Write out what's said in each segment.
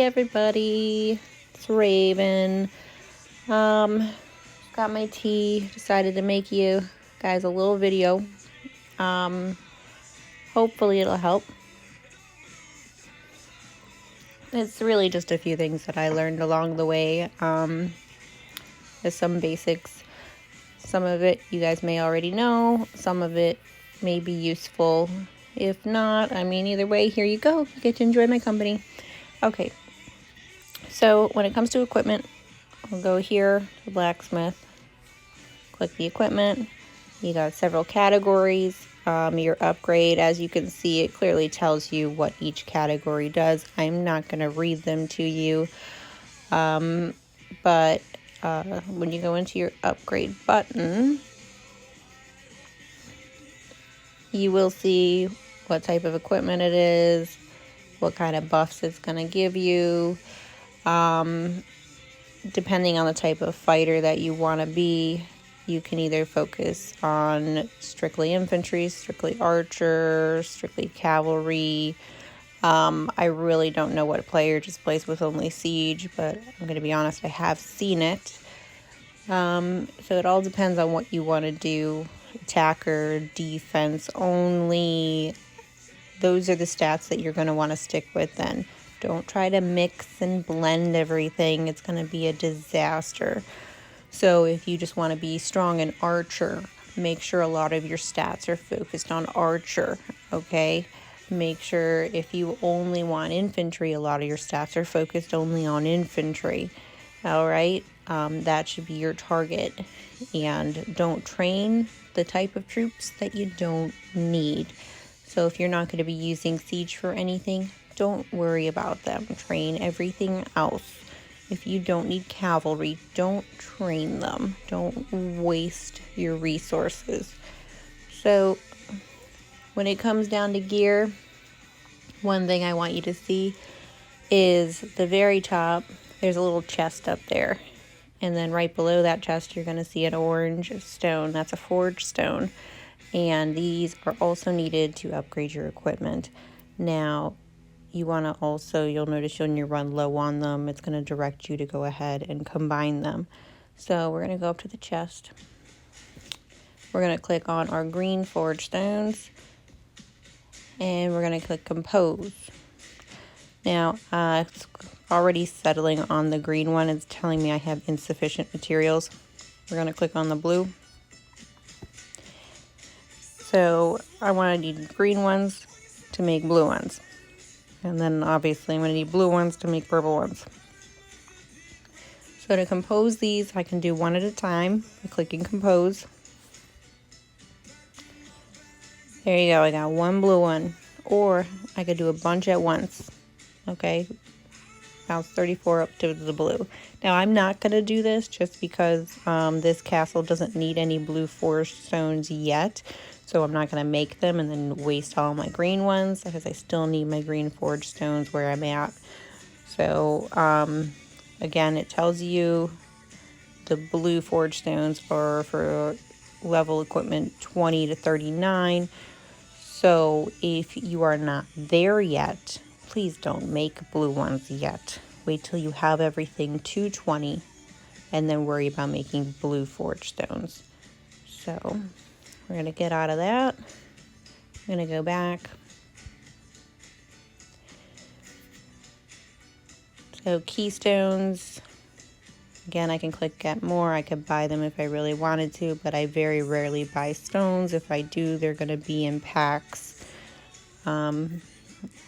everybody, it's Raven. Got my tea, decided to make you guys a little video. Hopefully it'll help. It's really just a few things that I learned along the way. There's some basics. Some of it you guys may already know, some of it may be useful. If not, I mean, either way, here you go. You get to enjoy my company. Okay, so when it comes to equipment, I'll go here to blacksmith, click the equipment. You got several categories. Your upgrade, as you can see, it clearly tells you what each category does. I'm not going to read them to you, but when you go into your upgrade button, you will see what type of equipment it is, what kind of buffs it's going to give you. Depending on the type of fighter that you want to be, you can either focus on strictly infantry, strictly archer, strictly cavalry. I really don't know what player just plays with only siege, but I'm going to be honest, I have seen it. So it all depends on what you want to do. Attacker, defense only. Those are the stats that you're going to want to stick with then. Don't try to mix and blend everything. It's going to be a disaster. So if you just want to be strong in archer, make sure a lot of your stats are focused on archer, okay? Make sure if you only want infantry, a lot of your stats are focused only on infantry, all right? That should be your target. And don't train the type of troops that you don't need. So if you're not going to be using siege for anything, don't worry about them. Train everything else. If you don't need cavalry, don't train them. Don't waste your resources. So when it comes down to gear, one thing I want you to see is the very top, there's a little chest up there. And then right below that chest, you're going to see an orange stone. That's a forge stone. And these are also needed to upgrade your equipment. Now, you want to also, you'll notice when you run low on them, it's going to direct you to go ahead and combine them. So we're going to go up to the chest. We're going to click on our green forge stones. And we're going to click compose. Now, it's already settling on the green one. It's telling me I have insufficient materials. We're going to click on the blue. So I want to need green ones to make blue ones. And then obviously I'm going to need blue ones to make purple ones. So to compose these, I can do one at a time by clicking compose. There you go, I got one blue one. Or I could do a bunch at once. Okay, now it's 34 up to the blue. Now I'm not going to do this just because this castle doesn't need any blue forge stones yet. So I'm not going to make them and then waste all my green ones because I still need my green forge stones where I'm at. So again, it tells you the blue forge stones are for level equipment 20 to 39. So if you are not there yet, please don't make blue ones yet. Wait till you have everything to 20 and then worry about making blue forge stones. So we're going to get out of that. I'm going to go back. So keystones. Again, I can click get more. I could buy them if I really wanted to, but I very rarely buy stones. If I do, they're going to be in packs.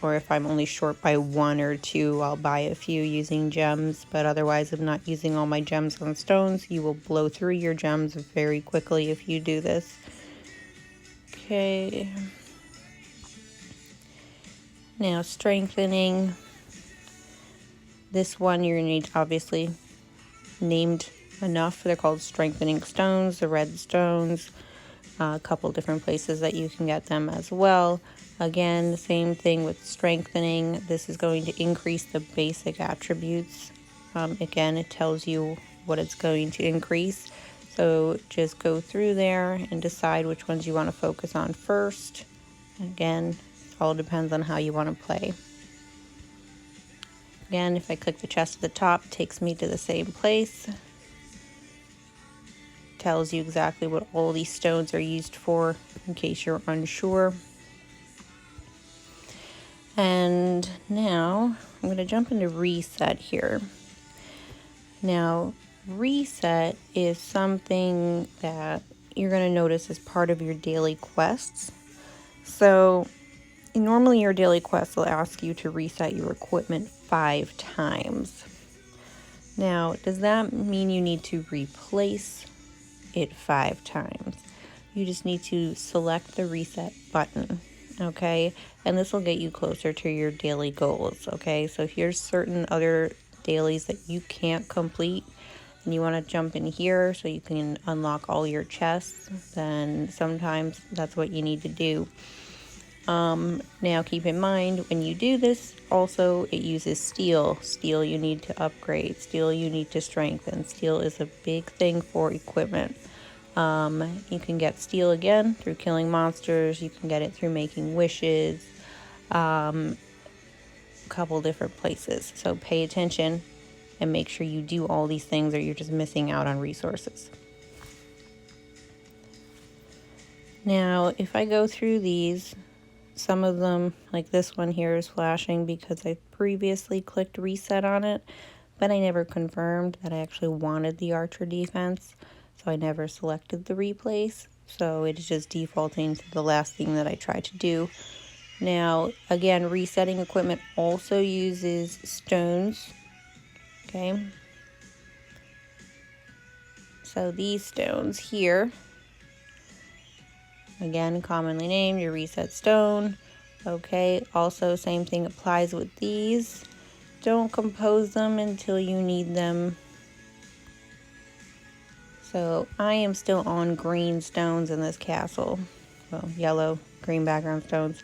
Or if I'm only short by one or two, I'll buy a few using gems. But otherwise, I'm not using all my gems on stones. You will blow through your gems very quickly if you do this. Okay. Now strengthening. This one you're going to need obviously named enough. They're called strengthening stones, the red stones. A couple different places that you can get them as well. Again, the same thing with strengthening. This is going to increase the basic attributes. Again, it tells you what it's going to increase. So just go through there and decide which ones you want to focus on first. Again, it all depends on how you want to play. Again, if I click the chest at the top, it takes me to the same place. Tells you exactly what all these stones are used for in case you're unsure. And now I'm going to jump into reset here. Now, reset is something that you're going to notice as part of your daily quests. So normally your daily quests will ask you to reset your equipment 5 times. Now, does that mean you need to replace it 5 times? You just need to select the reset button, okay? And this will get you closer to your daily goals, okay? So here's certain other dailies that you can't complete and you want to jump in here so you can unlock all your chests, then sometimes that's what you need to do. Now keep in mind when you do this also it uses steel. Steel you need to upgrade, steel you need to strengthen. Steel is a big thing for equipment. You can get steel again through killing monsters, you can get it through making wishes, a couple different places. So pay attention and make sure you do all these things or you're just missing out on resources. Now if I go through these, some of them, like this one here, is flashing because I previously clicked reset on it, but I never confirmed that I actually wanted the archer defense, so I never selected the replace, so it is just defaulting to the last thing that I tried to do. Now, again, resetting equipment also uses stones, okay? So these stones here, again, commonly named your reset stone. Okay, also same thing applies with these. Don't compose them until you need them. So I am still on green stones in this castle. Well, yellow, green background stones.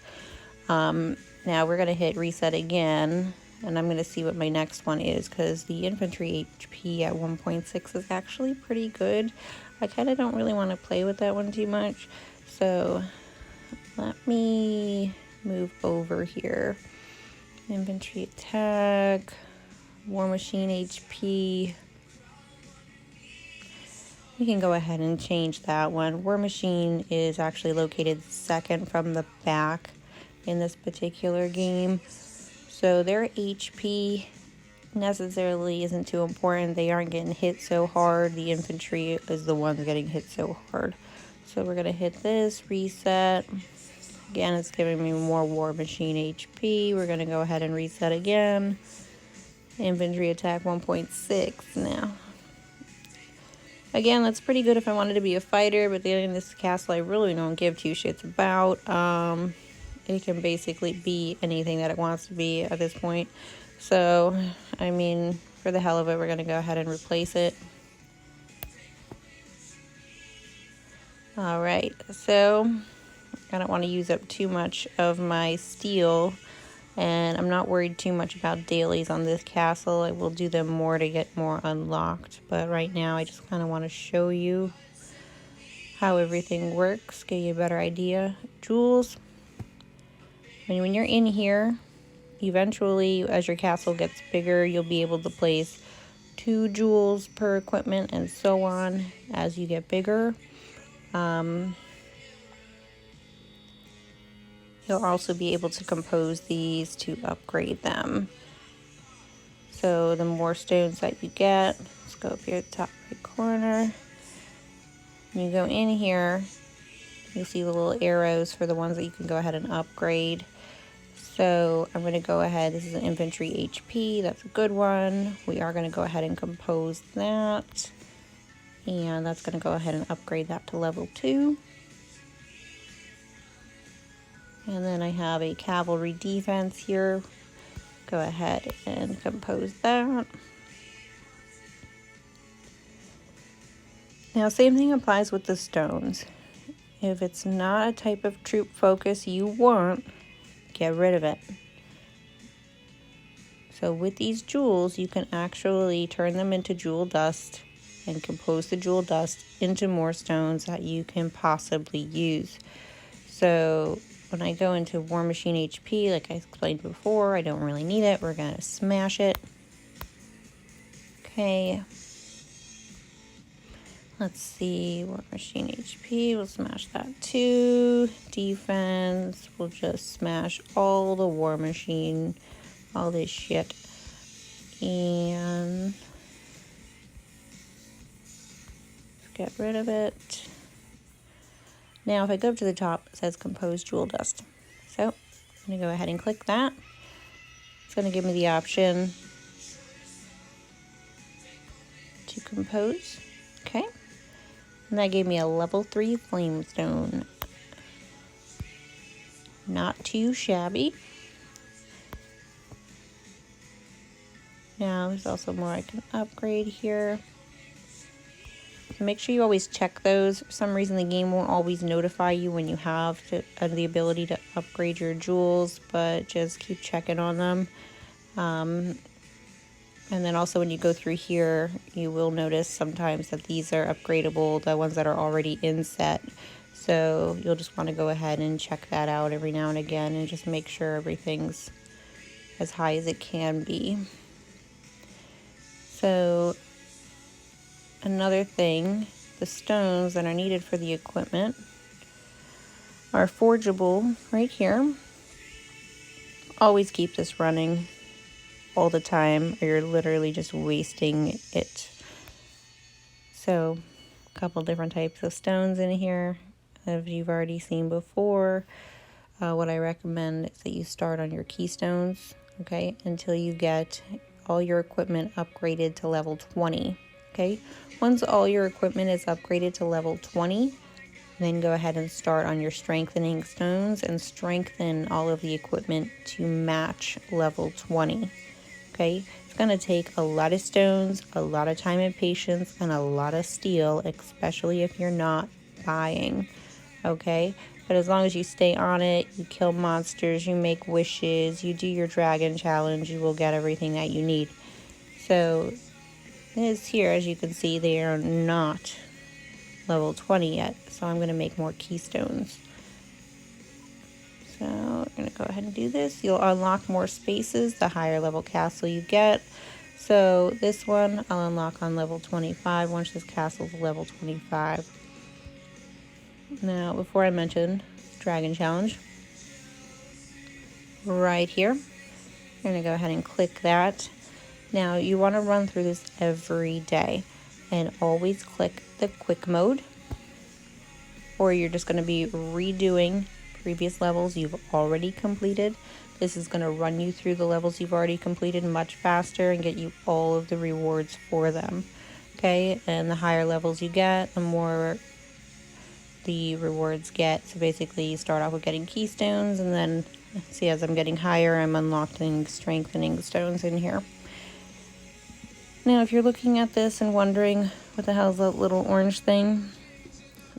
Now we're going to hit reset again. And I'm going to see what my next one is, because the infantry HP at 1.6 is actually pretty good. I kind of don't really want to play with that one too much. So let me move over here. Infantry attack, war machine HP. We can go ahead and change that one. War machine is actually located second from the back in this particular game. So their HP necessarily isn't too important. They aren't getting hit so hard. The infantry is the one getting hit so hard. So we're going to hit this, reset. Again, it's giving me more war machine HP. We're going to go ahead and reset again. Infantry attack 1.6 now. Again, that's pretty good if I wanted to be a fighter, but in this castle I really don't give two shits about. It can basically be anything that it wants to be at this point. So, I mean, for the hell of it, we're going to go ahead and replace it. Alright, so I don't want to use up too much of my steel, and I'm not worried too much about dailies on this castle. I will do them more to get more unlocked, but right now I just kind of want to show you how everything works, give you a better idea. Jewels, when you're in here, eventually as your castle gets bigger, you'll be able to place 2 jewels per equipment and so on as you get bigger. You'll also be able to compose these to upgrade them. So the more stones that you get, let's go up here to the top right corner. When you go in here, you'll see the little arrows for the ones that you can go ahead and upgrade. So I'm going to go ahead, this is an infantry HP, that's a good one. We are going to go ahead and compose that. And that's going to go ahead and upgrade that to level 2. And then I have a cavalry defense here. Go ahead and compose that. Now, same thing applies with the stones. If it's not a type of troop focus you want, get rid of it. So with these jewels, you can actually turn them into jewel dust and compose the jewel dust into more stones that you can possibly use. So when I go into War Machine HP, like I explained before, I don't really need it. We're going to smash it. Okay. Let's see, War Machine HP, we'll smash that too. Defense, we'll just smash all the War Machine, all this shit. And get rid of it. Now if I go up to the top, it says Compose Jewel Dust. So I'm going to go ahead and click that. It's going to give me the option to compose. Okay. And that gave me a level 3 Flamestone. Not too shabby. Now there's also more I can upgrade here. Make sure you always check those. For some reason the game won't always notify you when you have the ability to upgrade your jewels, but just keep checking on them. And then also when you go through here, you will notice sometimes that these are upgradable, the ones that are already in set. So you'll just want to go ahead and check that out every now and again and just make sure everything's as high as it can be. So another thing, the stones that are needed for the equipment are forgeable right here. Always keep this running all the time or you're literally just wasting it. So a couple different types of stones in here that you've already seen before. What I recommend is that you start on your keystones, okay, until you get all your equipment upgraded to level 20. Okay, once all your equipment is upgraded to level 20, then go ahead and start on your strengthening stones and strengthen all of the equipment to match level 20. Okay, it's going to take a lot of stones, a lot of time and patience, and a lot of steel, especially if you're not buying. Okay, but as long as you stay on it, you kill monsters, you make wishes, you do your dragon challenge, you will get everything that you need. So this here, as you can see, they are not level 20 yet, so I'm going to make more keystones. So we're going to go ahead and do this. You'll unlock more spaces the higher level castle you get. So this one I'll unlock on level 25 once this castle's level 25. Now before I mention Dragon Challenge, right here, you're going to go ahead and click that. Now you want to run through this every day and always click the quick mode, or you're just going to be redoing previous levels you've already completed. This is going to run you through the levels you've already completed much faster and get you all of the rewards for them. Okay, and the higher levels you get, the more the rewards get. So basically you start off with getting keystones, and then see, as I'm getting higher, I'm unlocking strengthening stones in here. Now if you're looking at this and wondering what the hell is that little orange thing,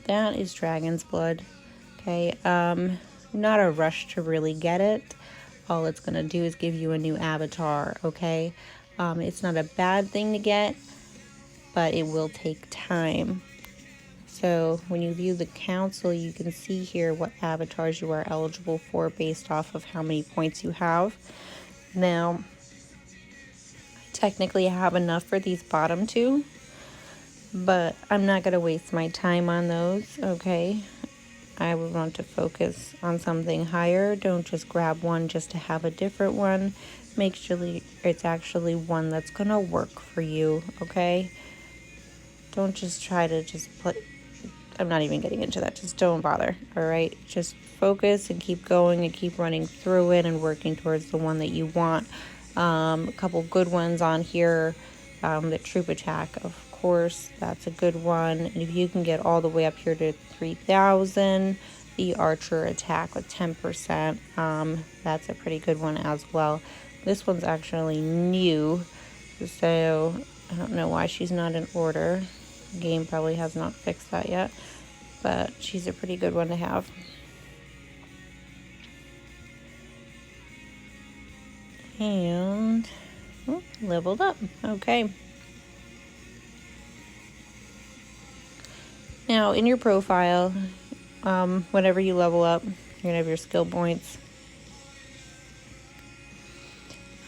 that is dragon's blood. Okay, not a rush to really get it. All it's gonna do is give you a new avatar, okay? It's not a bad thing to get, but it will take time. So when you view the council, you can see here what avatars you are eligible for based off of how many points you have. Now, I technically have enough for these bottom two, but I'm not gonna waste my time on those, okay? I would want to focus on something higher. Don't just grab one just to have a different one. Make sure it's actually one that's gonna work for you, okay? Don't just try to just put, I'm not even getting into that, just don't bother, all right? Just focus and keep going and keep running through it and working towards the one that you want. A couple good ones on here, the troop attack, of course, that's a good one. And if you can get all the way up here to 3,000, the archer attack with 10%, that's a pretty good one as well. This one's actually new, so I don't know why she's not in order. The game probably has not fixed that yet, but she's a pretty good one to have. And leveled up. Okay. Now in your profile, whenever you level up, You're gonna have your skill points.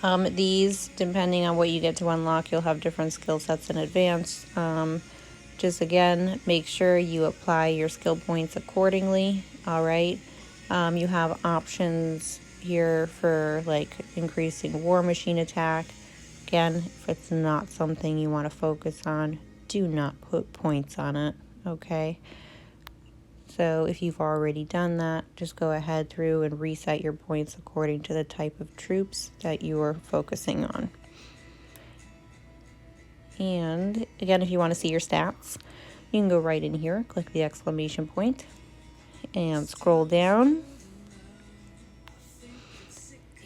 These, depending on what you get to unlock, you'll have different skill sets in advance. Just again, make sure you apply your skill points accordingly. All right. You have options here for like increasing war machine attack. Again, if it's not something you want to focus on, do not put points on it. Okay. So if you've already done that, just go ahead through and reset your points according to the type of troops that you are focusing on. And again, if you want to see your stats, you can go right in here, click the exclamation point, and scroll down.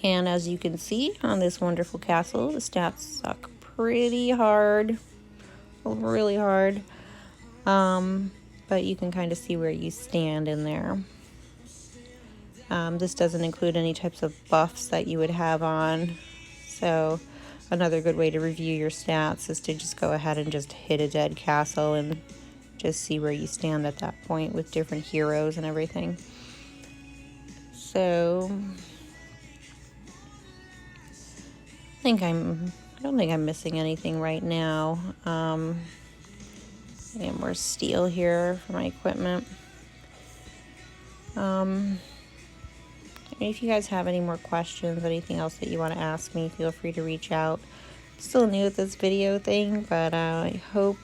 And as you can see on this wonderful castle, the stats suck pretty hard, really hard. But you can kind of see where you stand in there. This doesn't include any types of buffs that you would have on. So another good way to review your stats is to just go ahead and just hit a dead castle and just see where you stand at that point with different heroes and everything. So I don't think I'm missing anything right now. I get more steel here for my equipment. If you guys have any more questions, anything else that you want to ask me, feel free to reach out. I'm still new at this video thing, but I hope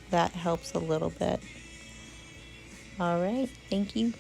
that helps a little bit. All right, thank you.